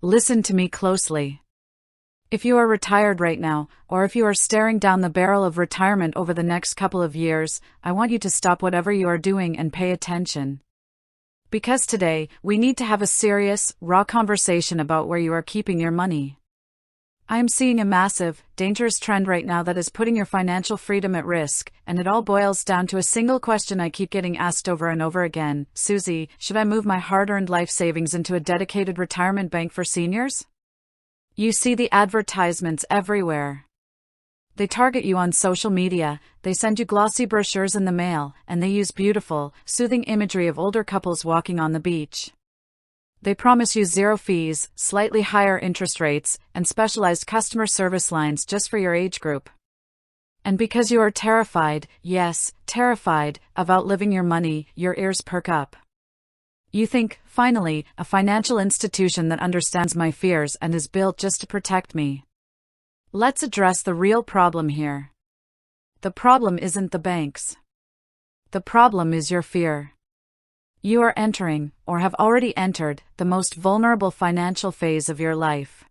Listen to me closely. If you are retired right now, or if you are staring down the barrel of retirement over the next couple of years, I want you to stop whatever you are doing and pay attention. Because today, we need to have a serious, raw conversation about where you are keeping your money. I am seeing a massive, dangerous trend right now that is putting your financial freedom at risk, and it all boils down to a single question I keep getting asked over and over again. Susie, should I move my hard-earned life savings into a dedicated retirement bank for seniors? You see the advertisements everywhere. They target you on social media, they send you glossy brochures in the mail, and they use beautiful, soothing imagery of older couples walking on the beach. They promise you zero fees, slightly higher interest rates, and specialized customer service lines just for your age group. And because you are terrified, yes, terrified, of outliving your money, your ears perk up. You think, finally, a financial institution that understands my fears and is built just to protect me. Let's address the real problem here. The problem isn't the banks. The problem is your fear. You are entering, or have already entered, the most vulnerable financial phase of your life.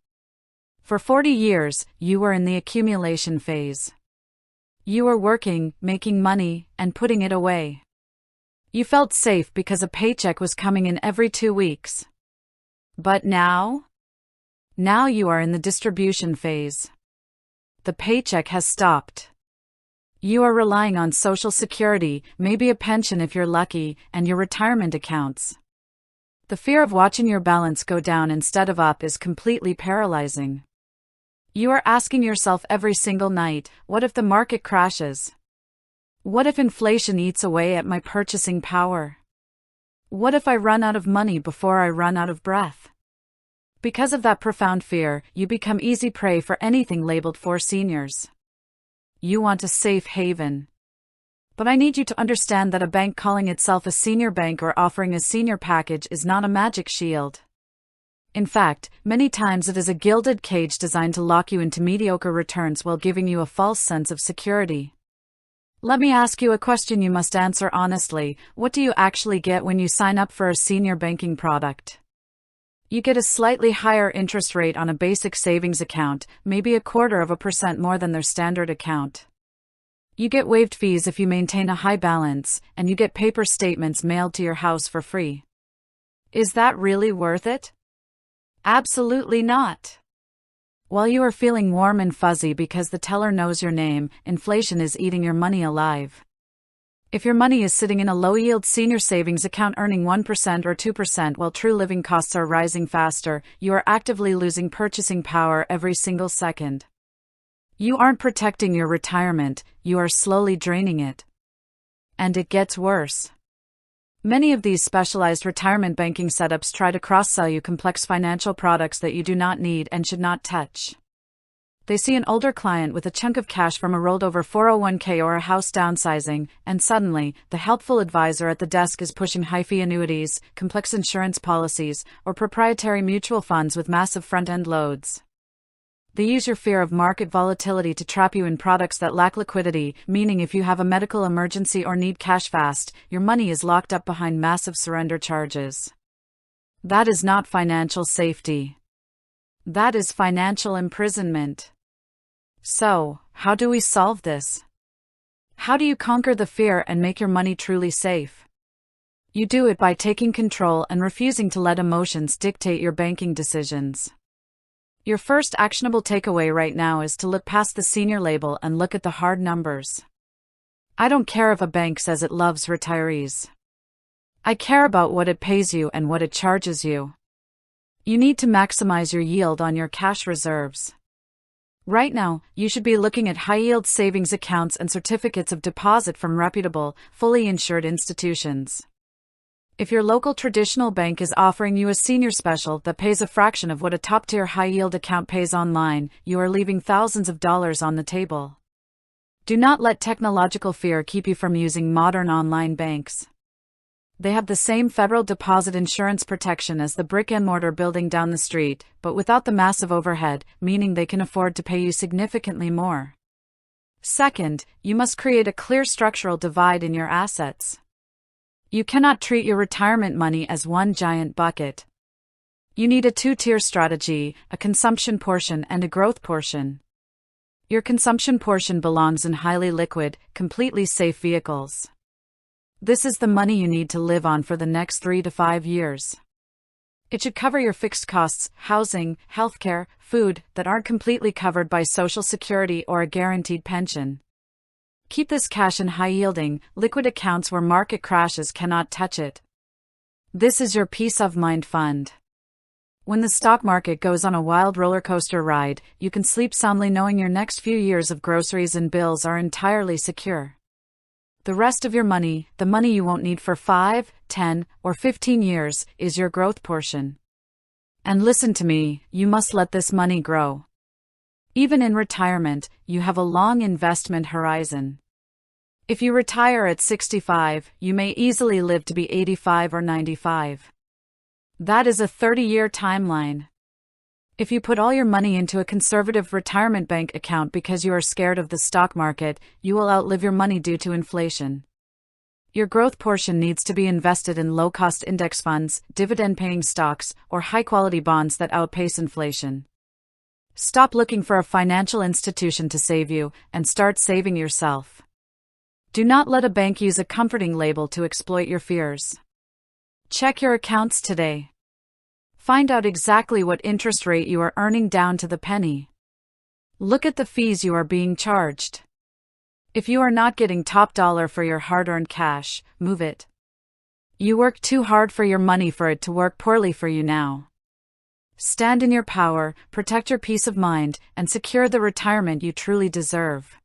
For 40 years, you were in the accumulation phase. You were working, making money, and putting it away. You felt safe because a paycheck was coming in every 2 weeks. But now? Now you are in the distribution phase. The paycheck has stopped. You are relying on Social Security, maybe a pension if you're lucky, and your retirement accounts. The fear of watching your balance go down instead of up is completely paralyzing. You are asking yourself every single night, what if the market crashes? What if inflation eats away at my purchasing power? What if I run out of money before I run out of breath? Because of that profound fear, you become easy prey for anything labeled for seniors. You want a safe haven. But I need you to understand that a bank calling itself a senior bank or offering a senior package is not a magic shield. In fact, many times it is a gilded cage designed to lock you into mediocre returns while giving you a false sense of security. Let me ask you a question you must answer honestly. What do you actually get when you sign up for a senior banking product? You get a slightly higher interest rate on a basic savings account, maybe 0.25% more than their standard account. You get waived fees if you maintain a high balance, and you get paper statements mailed to your house for free. Is that really worth it? Absolutely not. While you are feeling warm and fuzzy because the teller knows your name, inflation is eating your money alive. If your money is sitting in a low-yield senior savings account earning 1% or 2% while true living costs are rising faster, you are actively losing purchasing power every single second. You aren't protecting your retirement, you are slowly draining it. And it gets worse. Many of these specialized retirement banking setups try to cross-sell you complex financial products that you do not need and should not touch. They see an older client with a chunk of cash from a rolled-over 401k or a house downsizing, and suddenly, the helpful advisor at the desk is pushing high-fee annuities, complex insurance policies, or proprietary mutual funds with massive front-end loads. They use your fear of market volatility to trap you in products that lack liquidity, meaning if you have a medical emergency or need cash fast, your money is locked up behind massive surrender charges. That is not financial safety. That is financial imprisonment. So, how do we solve this? How do you conquer the fear and make your money truly safe? You do it by taking control and refusing to let emotions dictate your banking decisions. Your first actionable takeaway right now is to look past the senior label and look at the hard numbers. I don't care if a bank says it loves retirees. I care about what it pays you and what it charges you. You need to maximize your yield on your cash reserves. Right now, you should be looking at high-yield savings accounts and certificates of deposit from reputable, fully insured institutions. If your local traditional bank is offering you a senior special that pays a fraction of what a top-tier high-yield account pays online, you are leaving thousands of dollars on the table. Do not let technological fear keep you from using modern online banks. They have the same federal deposit insurance protection as the brick-and-mortar building down the street, but without the massive overhead, meaning they can afford to pay you significantly more. Second, you must create a clear structural divide in your assets. You cannot treat your retirement money as one giant bucket. You need a two-tier strategy, a consumption portion and a growth portion. Your consumption portion belongs in highly liquid, completely safe vehicles. This is the money you need to live on for the next 3 to 5 years. It should cover your fixed costs, housing, healthcare, food, that aren't completely covered by Social Security or a guaranteed pension. Keep this cash in high-yielding, liquid accounts where market crashes cannot touch it. This is your peace of mind fund. When the stock market goes on a wild roller coaster ride, you can sleep soundly knowing your next few years of groceries and bills are entirely secure. The rest of your money, the money you won't need for 5, 10, or 15 years, is your growth portion. And listen to me, you must let this money grow. Even in retirement, you have a long investment horizon. If you retire at 65, you may easily live to be 85 or 95. That is a 30-year timeline. If you put all your money into a conservative retirement bank account because you are scared of the stock market, you will outlive your money due to inflation. Your growth portion needs to be invested in low-cost index funds, dividend-paying stocks, or high-quality bonds that outpace inflation. Stop looking for a financial institution to save you, and start saving yourself. Do not let a bank use a comforting label to exploit your fears. Check your accounts today. Find out exactly what interest rate you are earning down to the penny. Look at the fees you are being charged. If you are not getting top dollar for your hard-earned cash, move it. You work too hard for your money for it to work poorly for you now. Stand in your power, protect your peace of mind, and secure the retirement you truly deserve.